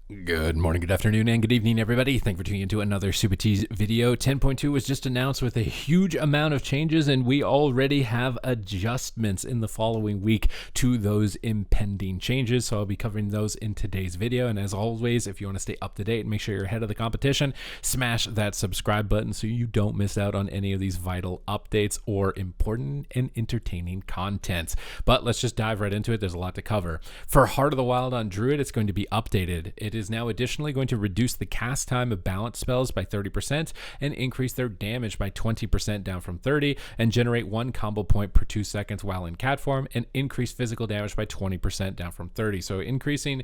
Good morning, good afternoon, and good evening, everybody. Thank you for tuning into another Supatease video. 10.2 was just announced with a huge amount of changes, and we already have adjustments in the following week to those impending changes. So I'll be covering those in today's video. And as always, if you want to stay up to date and make sure you're ahead of the competition, smash that subscribe button so you don't miss out on any of these vital updates or important and entertaining content. But let's just dive right into it. There's a lot to cover. For Heart of the Wild on Druid, it's going to be updated. It is now additionally going to reduce the cast time of balance spells by 30% and increase their damage by 20% down from 30, and generate 1 combo point per 2 seconds while in cat form, and increase physical damage by 20% down from 30. So reducing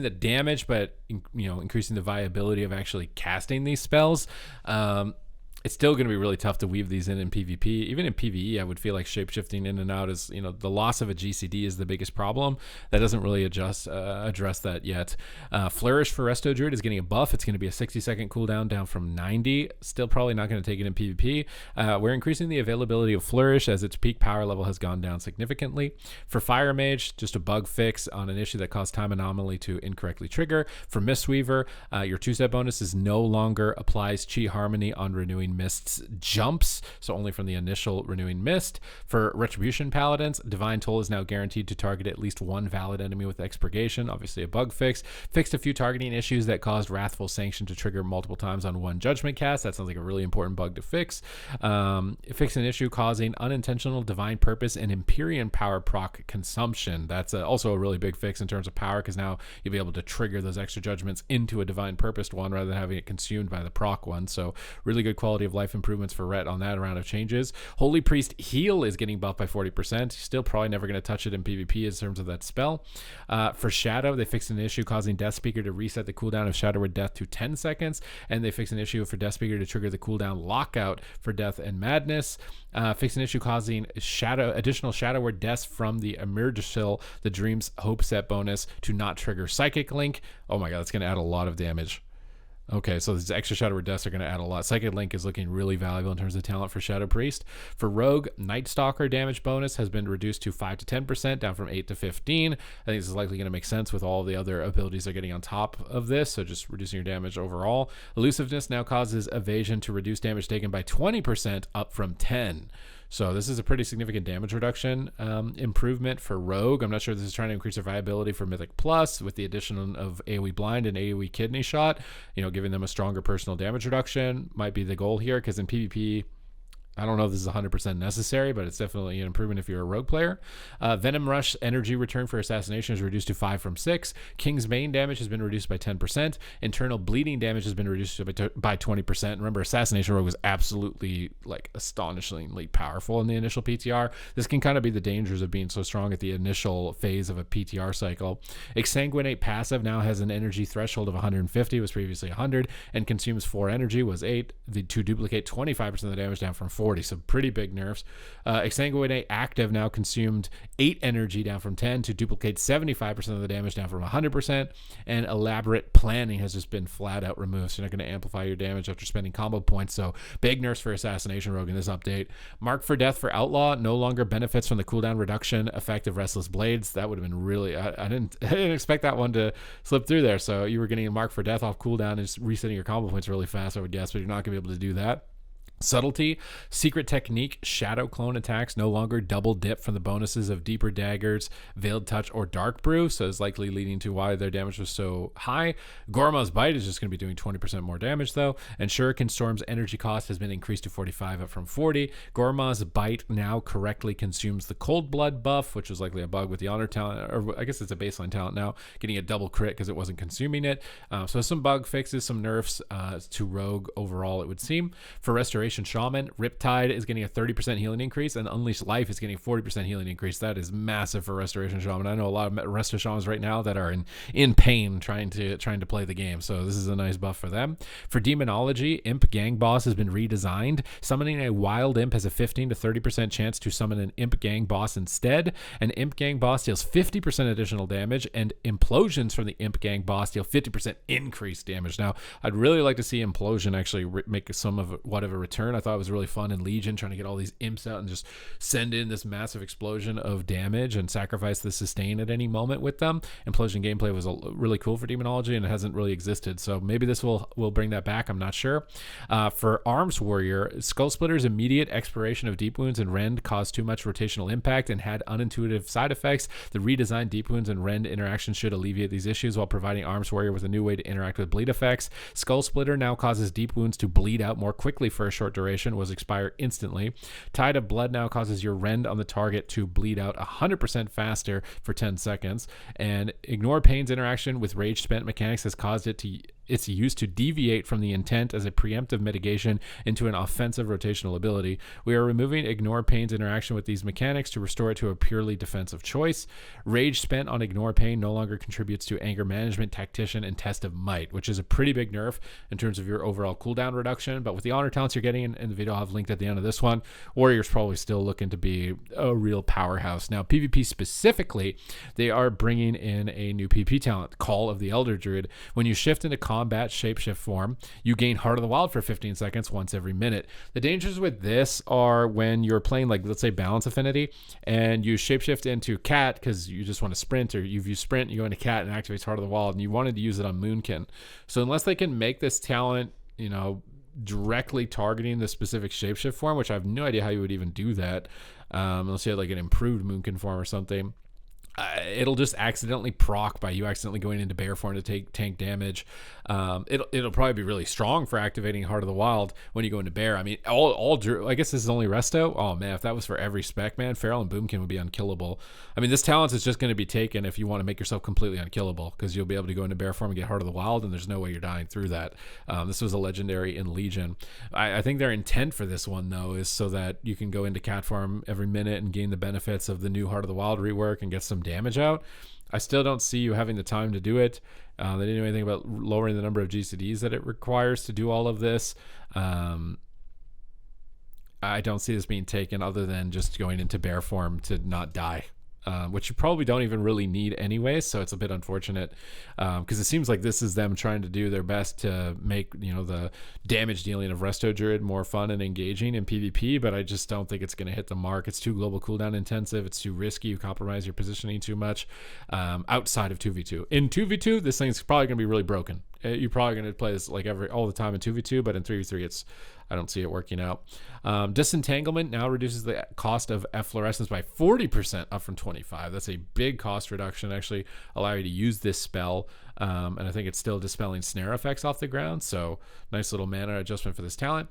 the damage, but increasing the viability of actually casting these spells. It's still going to be really tough to weave these in PvP. Even in PvE, I would feel like shapeshifting in and out is, the loss of a GCD is the biggest problem. That doesn't really address that yet. Flourish for Resto Druid is getting a buff. It's going to be a 60-second cooldown down from 90. Still probably not going to take it in PvP. We're increasing the availability of Flourish as its peak power level has gone down significantly. For Fire Mage, just a bug fix on an issue that caused Time Anomaly to incorrectly trigger. For Mistweaver, your 2-step bonus is no longer applies Chi Harmony on Renewing Mist's jumps, so only from the initial Renewing Mist. For Retribution Paladins, Divine Toll is now guaranteed to target at least one valid enemy with Expurgation, obviously a bug fix. Fixed a few targeting issues that caused Wrathful Sanction to trigger multiple times on one judgment cast. That sounds like a really important bug to fix. It fixed an issue causing unintentional Divine Purpose and Empyrean power proc consumption. That's also a really big fix in terms of power, because now you'll be able to trigger those extra judgments into a Divine Purposed one rather than having it consumed by the proc one. So really good quality of life improvements for Ret on that round of changes. Holy Priest Heal is getting buffed by 40%. Still probably never going to touch it in PvP in terms of that spell. For Shadow, they fixed an issue causing Death Speaker to reset the cooldown of Shadow Word Death to 10 seconds, and they fixed an issue for Death Speaker to trigger the cooldown lockout for Death and Madness. Fixed an issue causing additional Shadow Word Deaths from the Emergisil, the Dreams Hope set bonus, to not trigger Psychic Link. Oh my god, that's going to add a lot of damage. Okay, so these extra Shadow Word Deaths are going to add a lot. Psychic Link is looking really valuable in terms of talent for Shadow Priest. For Rogue, Night Stalker damage bonus has been reduced to 5 to 10%, down from 8 to 15. I think this is likely going to make sense with all the other abilities they're getting on top of this, so just reducing your damage overall. Elusiveness now causes evasion to reduce damage taken by 20%, up from 10. So this is a pretty significant damage reduction improvement for Rogue. I'm not sure if this is trying to increase their viability for Mythic Plus with the addition of AoE Blind and AoE Kidney Shot. Giving them a stronger personal damage reduction might be the goal here, because in PvP, I don't know if this is 100% necessary, but it's definitely an improvement if you're a rogue player. Venom Rush energy return for assassination is reduced to 5 from 6. King's Bane damage has been reduced by 10%. Internal bleeding damage has been reduced by 20%. Remember, Assassination Rogue was absolutely astonishingly powerful in the initial PTR. This can kind of be the dangers of being so strong at the initial phase of a PTR cycle. Exsanguinate passive now has an energy threshold of 150, was previously 100, and consumes 4 energy, was 8. To duplicate 25% of the damage, down from 40, so pretty big nerfs. Exsanguinate active now consumed 8 energy, down from 10, to duplicate 75% of the damage, down from 100%. And elaborate planning has just been flat out removed, so you're not going to amplify your damage after spending combo points. So big nerfs for Assassination Rogue in this update. Mark for Death for Outlaw no longer benefits from the cooldown reduction effect of Restless Blades. That would have been really, I didn't expect that one to slip through there. So you were getting a Mark for Death off cooldown and just resetting your combo points really fast, I would guess, but you're not going to be able to do that. Subtlety, Secret Technique, Shadow Clone attacks no longer double dip from the bonuses of Deeper Daggers, Veiled Touch, or Dark Brew, so it's likely leading to why their damage was so high. Gorma's Bite is just going to be doing 20% more damage, though, and Shuriken Storm's energy cost has been increased to 45, up from 40. Gorma's Bite now correctly consumes the Cold Blood buff, which was likely a bug with the Honor talent, or I guess it's a baseline talent now, getting a double crit because it wasn't consuming it. So some bug fixes, some nerfs to Rogue overall, it would seem. For Restoration Shaman, Riptide is getting a 30% healing increase, and Unleashed Life is getting a 40% healing increase. That is massive for Restoration Shaman. I know a lot of Resto Shamans right now that are in pain trying to play the game, so this is a nice buff for them. For Demonology, Imp Gang Boss has been redesigned. Summoning a Wild Imp has a 15 to 30% chance to summon an Imp Gang Boss instead. An Imp Gang Boss deals 50% additional damage, and implosions from the Imp Gang Boss deal 50% increased damage. Now, I'd really like to see Implosion actually make some of whatever return turn. I thought it was really fun in Legion, trying to get all these imps out and just send in this massive explosion of damage and sacrifice the sustain at any moment with them. Implosion gameplay was really cool for Demonology, and it hasn't really existed. So maybe this will bring that back. I'm not sure. For Arms Warrior, Skull Splitter's immediate expiration of Deep Wounds and Rend caused too much rotational impact and had unintuitive side effects. The redesigned Deep Wounds and Rend interactions should alleviate these issues while providing Arms Warrior with a new way to interact with bleed effects. Skull Splitter now causes Deep Wounds to bleed out more quickly for a short duration, was expire instantly. Tide of Blood now causes your Rend on the target to bleed out 100% faster for 10 seconds. And Ignore Pain's interaction with Rage Spent mechanics has caused its use to deviate from the intent as a preemptive mitigation into an offensive rotational ability. We are removing Ignore Pain's interaction with these mechanics to restore it to a purely defensive choice. Rage Spent on Ignore Pain no longer contributes to Anger Management, Tactician, and Test of Might, which is a pretty big nerf in terms of your overall cooldown reduction. But with the honor talents you're getting in the video I'll have linked at the end of this one, Warrior's probably still looking to be a real powerhouse. Now, PvP specifically, they are bringing in a new PvP talent, Call of the Elder Druid. When you shift into combat shapeshift form, you gain Heart of the Wild for 15 seconds once every minute. The dangers with this are when you're playing, like, let's say Balance Affinity, and you shapeshift into Cat because you just want to sprint, or you've used sprint, you go into Cat and activates Heart of the Wild, and you wanted to use it on Moonkin. So unless they can make this talent, directly targeting the specific shapeshift form, which I have no idea how you would even do that, unless you had like an improved Moonkin form or something, it'll just accidentally proc by you accidentally going into bear form to take tank damage. It'll probably be really strong for activating Heart of the Wild when you go into bear. I mean, I guess this is only resto. Oh man, if that was for every spec, man, Feral and Boomkin would be unkillable. I mean, this talent is just going to be taken if you want to make yourself completely unkillable, because you'll be able to go into bear form and get Heart of the Wild, and there's no way you're dying through that. This was a legendary in Legion. I think their intent for this one though is so that you can go into cat form every minute and gain the benefits of the new Heart of the Wild rework and get some damage out. I still don't see you having the time to do it. They didn't do anything about lowering the number of GCDs that it requires to do all of this. I don't see this being taken other than just going into bear form to not die. Which you probably don't even really need anyway, so it's a bit unfortunate, because it seems like this is them trying to do their best to make the damage dealing of Resto Druid more fun and engaging in PvP, but I just don't think it's going to hit the mark. It's too global cooldown intensive, it's too risky, you compromise your positioning too much outside of 2v2. In 2v2, this thing's probably going to be really broken. You're probably going to play this like all the time in 2v2, but in 3v3 I don't see it working out. Disentanglement now reduces the cost of efflorescence by 40%, up from 25. That's a big cost reduction. Actually allow you to use this spell, and I think it's still dispelling snare effects off the ground, so nice little mana adjustment for this talent.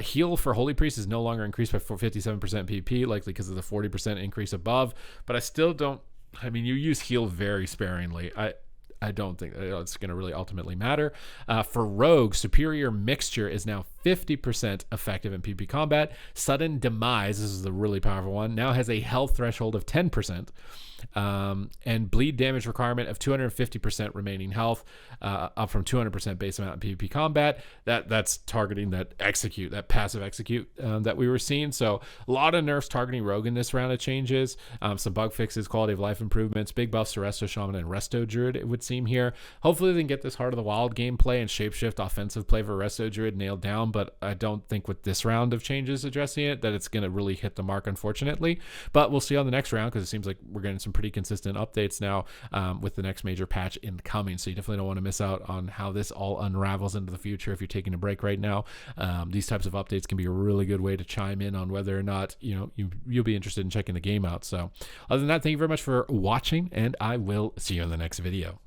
Heal for Holy Priest is no longer increased by 57% PvP, likely because of the 40% increase above, but I still don't, I mean, you use heal very sparingly. I don't think it's going to really ultimately matter. For Rogue, Superior Mixture is now 50% effective in PvP combat. Sudden Demise, this is the really powerful one, now has a health threshold of 10%. And bleed damage requirement of 250% remaining health, up from 200% base amount in PvP combat. That's targeting that passive execute that we were seeing. So a lot of nerfs targeting Rogue in this round of changes. Some bug fixes, quality of life improvements, big buffs to Resto Shaman and Resto Druid, it would seem here. Hopefully they can get this Heart of the Wild gameplay and shapeshift offensive play for Resto Druid nailed down, but I don't think with this round of changes addressing it that it's going to really hit the mark, unfortunately. But we'll see on the next round, because it seems like we're getting some pretty consistent updates now with the next major patch incoming, so you definitely don't want to miss out on how this all unravels into the future if you're taking a break right now. These types of updates can be a really good way to chime in on whether or not you'll be interested in checking the game out. So other than that, thank you very much for watching, and I will see you in the next video.